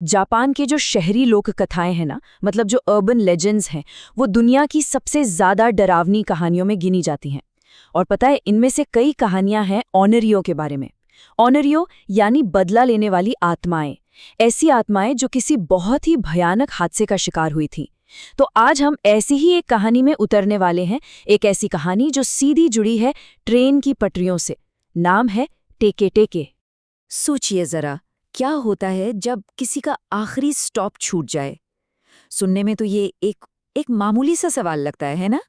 Japan के जो शहरी लोक कथाएं हैं ना, मतलब जो अर्बन लेजेंड्स हैं, वो दुनिया की सबसे ज्यादा डरावनी कहानियों में गिनी जाती हैं। और पता है, इनमें से कई कहानियां हैं ऑनरियो के बारे में। ऑनरियो यानी बदला लेने वाली आत्माएं, ऐसी आत्माएं जो किसी बहुत ही भयानक हादसे का शिकार हुई थीं। तो आज हम ऐसी ही एक कहानी में उतरने वाले हैं, एक ऐसी कहानी जो सीधी जुड़ी है ट्रेन की पटरियों से। नाम है टेके टेके। सोचिए जरा, क्या होता है जब किसी का आखिरी स्टॉप छूट जाए। सुनने में तो ये एक मामूली सा सवाल लगता है ना?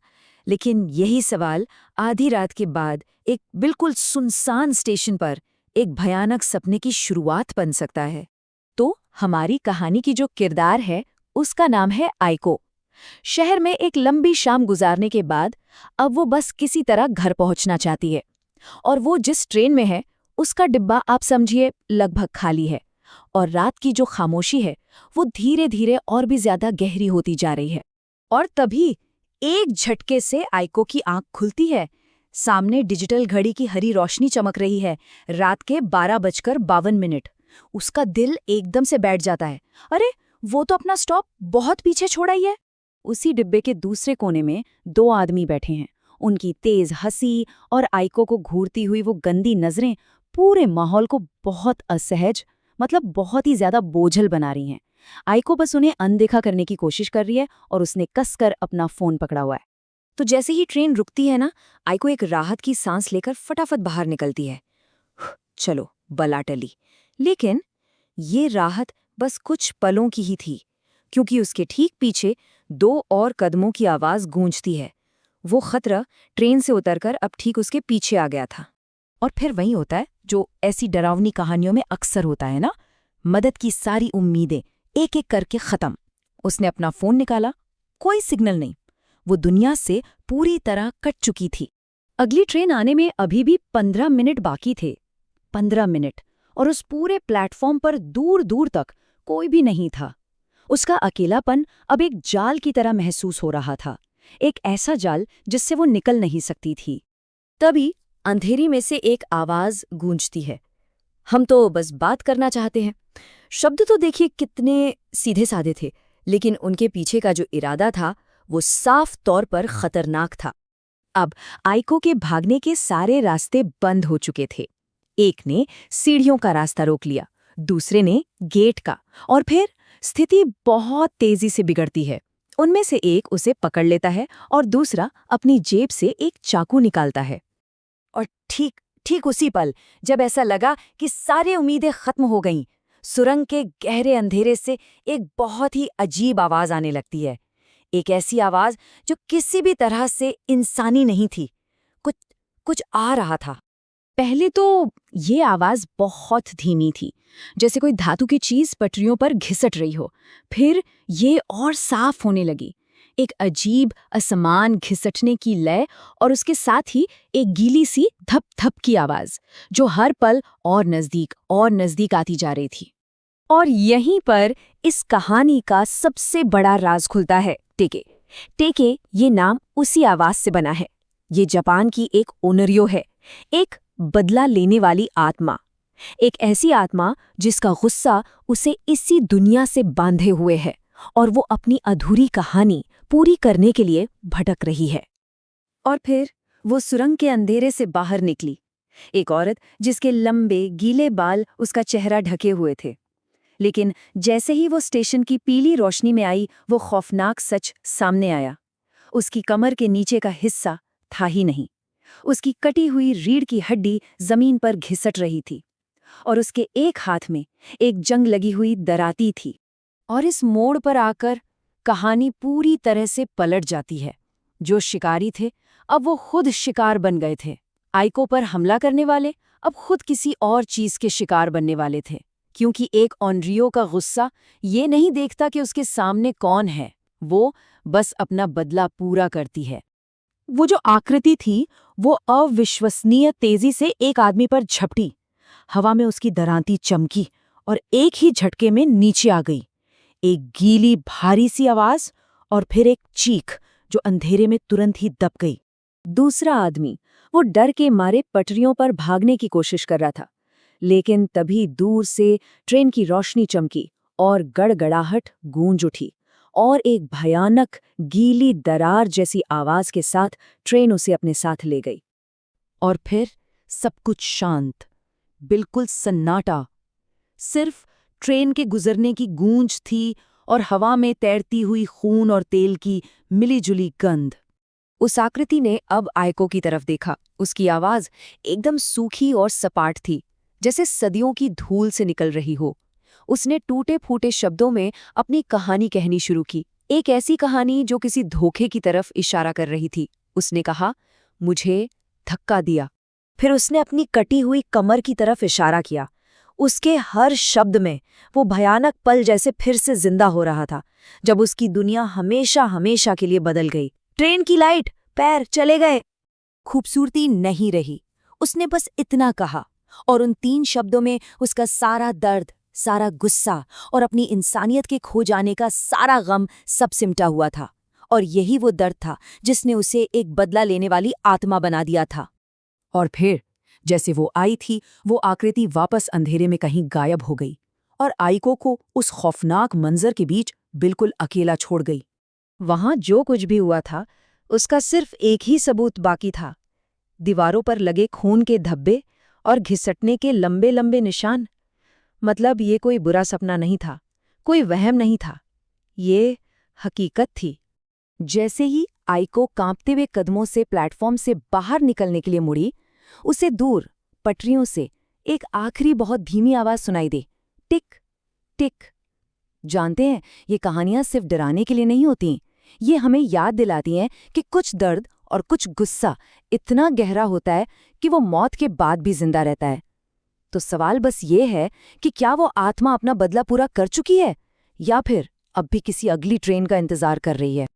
लेकिन यही सवाल आधी रात के बाद एक बिल्कुल सुनसान स्टेशन पर एक भयानक सपने की शुरुआत बन सकता है। तो हमारी कहानी की जो किरदार है, उसका नाम है आइको। शहर में एक लंबी शाम गुजारने के बाद अब वो बस किसी तरह घर पहुंचना चाहती है। और वो जिस ट्रेन में है, उसका डिब्बा आप समझिए लगभग खाली है। और रात की जो खामोशी है, वो धीरे धीरे और भी ज्यादा गहरी होती जा रही है। और तभी एक झटके से आइको की आंख खुलती है। सामने डिजिटल घड़ी की हरी रोशनी चमक रही है। रात के 12:52। उसका दिल एकदम से बैठ जाता है। अरे, वो तो अपना स्टॉप बहुत पीछे छोड़ा ही है। उसी डिब्बे के दूसरे कोने में दो आदमी बैठे हैं। उनकी तेज हंसी और आइको को घूरती हुई वो गंदी नजरें पूरे माहौल को बहुत असहज, मतलब बहुत ही ज्यादा बोझल बना रही हैं। आइको बस उन्हें अनदेखा करने की कोशिश कर रही है और उसने कसकर अपना फोन पकड़ा हुआ है। तो जैसे ही ट्रेन रुकती है ना, आइको एक राहत की सांस लेकर फटाफट बाहर निकलती है। चलो, बला टली। लेकिन ये राहत बस कुछ पलों की ही थी, क्योंकि उसके ठीक पीछे दो और कदमों की आवाज गूंजती है। वो खतरा ट्रेन से उतरकर अब ठीक उसके पीछे आ गया था। और फिर वही होता है जो ऐसी डरावनी कहानियों में अक्सर होता है ना, मदद की सारी उम्मीदें एक एक करके खत्म। उसने अपना फोन निकाला, कोई सिग्नल नहीं। वो दुनिया से पूरी तरह कट चुकी थी। अगली ट्रेन आने में अभी भी 15 मिनट बाकी थे। 15 मिनट, और उस पूरे प्लेटफॉर्म पर दूर दूर तक कोई भी नहीं था। उसका अकेलापन अब एक जाल की तरह महसूस हो रहा था, एक ऐसा जाल जिससे वो निकल नहीं सकती थी। तभी अंधेरी में से एक आवाज गूंजती है, हम तो बस बात करना चाहते हैं। शब्द तो देखिए कितने सीधे साधे थे, लेकिन उनके पीछे का जो इरादा था वो साफ तौर पर खतरनाक था। अब आइको के भागने के सारे रास्ते बंद हो चुके थे। एक ने सीढ़ियों का रास्ता रोक लिया, दूसरे ने गेट का, और फिर स्थिति बहुत तेजी से बिगड़ती है। उनमें से एक उसे पकड़ लेता है और दूसरा अपनी जेब से एक चाकू निकालता है। और ठीक ठीक उसी पल, जब ऐसा लगा कि सारी उम्मीदें खत्म हो गईं, सुरंग के गहरे अंधेरे से एक बहुत ही अजीब आवाज आने लगती है। एक ऐसी आवाज जो किसी भी तरह से इंसानी नहीं थी। कुछ कुछ आ रहा था। पहले तो ये आवाज बहुत धीमी थी, जैसे कोई धातु की चीज पटरियों पर घिसट रही हो। फिर ये और साफ होने लगी, एक अजीब असमान घिसटने की लय, और उसके साथ ही एक गीली सी धप धप की आवाज, जो हर पल और नजदीक आती जा रही थी। और यहीं पर इस कहानी का सबसे बड़ा राज खुलता है। टेके टेके ये नाम उसी आवाज से बना है। ये जापान की एक ओनरियो है, एक बदला लेने वाली आत्मा। एक ऐसी आत्मा जिसका गुस्सा उसे इसी दुनिया से बांधे हुए है, और वो अपनी अधूरी कहानी पूरी करने के लिए भटक रही है। और फिर वो सुरंग के अंधेरे से बाहर निकली, एक औरत जिसके लंबे गीले बाल उसका चेहरा ढके हुए थे। लेकिन जैसे ही वो स्टेशन की पीली रोशनी में आई, वो खौफनाक सच सामने आया। उसकी कमर के नीचे का हिस्सा था ही नहीं। उसकी कटी हुई रीढ़ की हड्डी जमीन पर घिसट रही थी, और उसके एक हाथ में एक जंग लगी हुई दराती थी। और इस मोड़ पर आकर कहानी पूरी तरह से पलट जाती है। जो शिकारी थे, अब वो खुद शिकार बन गए थे। आइको पर हमला करने वाले अब खुद किसी और चीज के शिकार बनने वाले थे, क्योंकि एक ऑनरियो का गुस्सा ये नहीं देखता कि उसके सामने कौन है, वो बस अपना बदला पूरा करती है। वो जो आकृति थी, वो अविश्वसनीय तेजी से एक आदमी पर झपटी। हवा में उसकी दरांती चमकी और एक ही झटके में नीचे आ गई। एक गीली भारी सी आवाज, और फिर एक चीख जो अंधेरे में तुरंत ही दब गई। दूसरा आदमी, वो डर के मारे पटरियों पर भागने की कोशिश कर रहा था, लेकिन तभी दूर से ट्रेन की रोशनी चमकी और गड़गड़ाहट गूंज उठी और एक भयानक गीली दरार जैसी आवाज के साथ ट्रेन उसे अपने साथ ले गई। और फिर सब कुछ शांत, बिल्कुल सन्नाटा। सिर्फ ट्रेन के गुजरने की गूंज थी और हवा में तैरती हुई खून और तेल की मिलीजुली गंध। उस आकृति ने अब आयको की तरफ देखा। उसकी आवाज एकदम सूखी और सपाट थी, जैसे सदियों की धूल से निकल रही हो। उसने टूटे-फूटे शब्दों में अपनी कहानी कहनी शुरू की, एक ऐसी कहानी जो किसी धोखे की तरफ इशारा कर रही थी। उसने कहा, मुझे धक्का दिया। फिर उसने अपनी कटी हुई कमर की तरफ इशारा किया। उसके हर शब्द में वो भयानक पल जैसे फिर से जिंदा हो रहा था, जब उसकी दुनिया हमेशा हमेशा के लिए बदल गई। ट्रेन की लाइट, पैर चले गए, खूबसूरती नहीं रही। उसने बस इतना कहा, और उन 3 शब्दों में उसका सारा दर्द, सारा गुस्सा और अपनी इंसानियत के खो जाने का सारा गम सब सिमटा हुआ था। और यही वो दर्द था जिसने उसे एक बदला लेने वाली आत्मा बना दिया था। और फिर जैसे वो आई थी, वो आकृति वापस अंधेरे में कहीं गायब हो गई और आइको को उस खौफनाक मंजर के बीच बिल्कुल अकेला छोड़ गई। वहां जो कुछ भी हुआ था, उसका सिर्फ एक ही सबूत बाकी था, दीवारों पर लगे खून के धब्बे और घिसटने के लंबे लंबे निशान। मतलब ये कोई बुरा सपना नहीं था, कोई वहम नहीं था, ये हकीकत थी। जैसे ही आइको कांपते हुए कदमों से प्लेटफॉर्म से बाहर निकलने के लिए मुड़ी, उसे दूर पटरियों से एक आखिरी बहुत धीमी आवाज सुनाई दी, टिक टिक। जानते हैं, ये कहानियां सिर्फ डराने के लिए नहीं होती, ये हमें याद दिलाती हैं कि कुछ दर्द और कुछ गुस्सा इतना गहरा होता है कि वो मौत के बाद भी जिंदा रहता है। तो सवाल बस ये है कि क्या वो आत्मा अपना बदला पूरा कर चुकी है, या फिर अब भी किसी अगली ट्रेन का इंतजार कर रही है।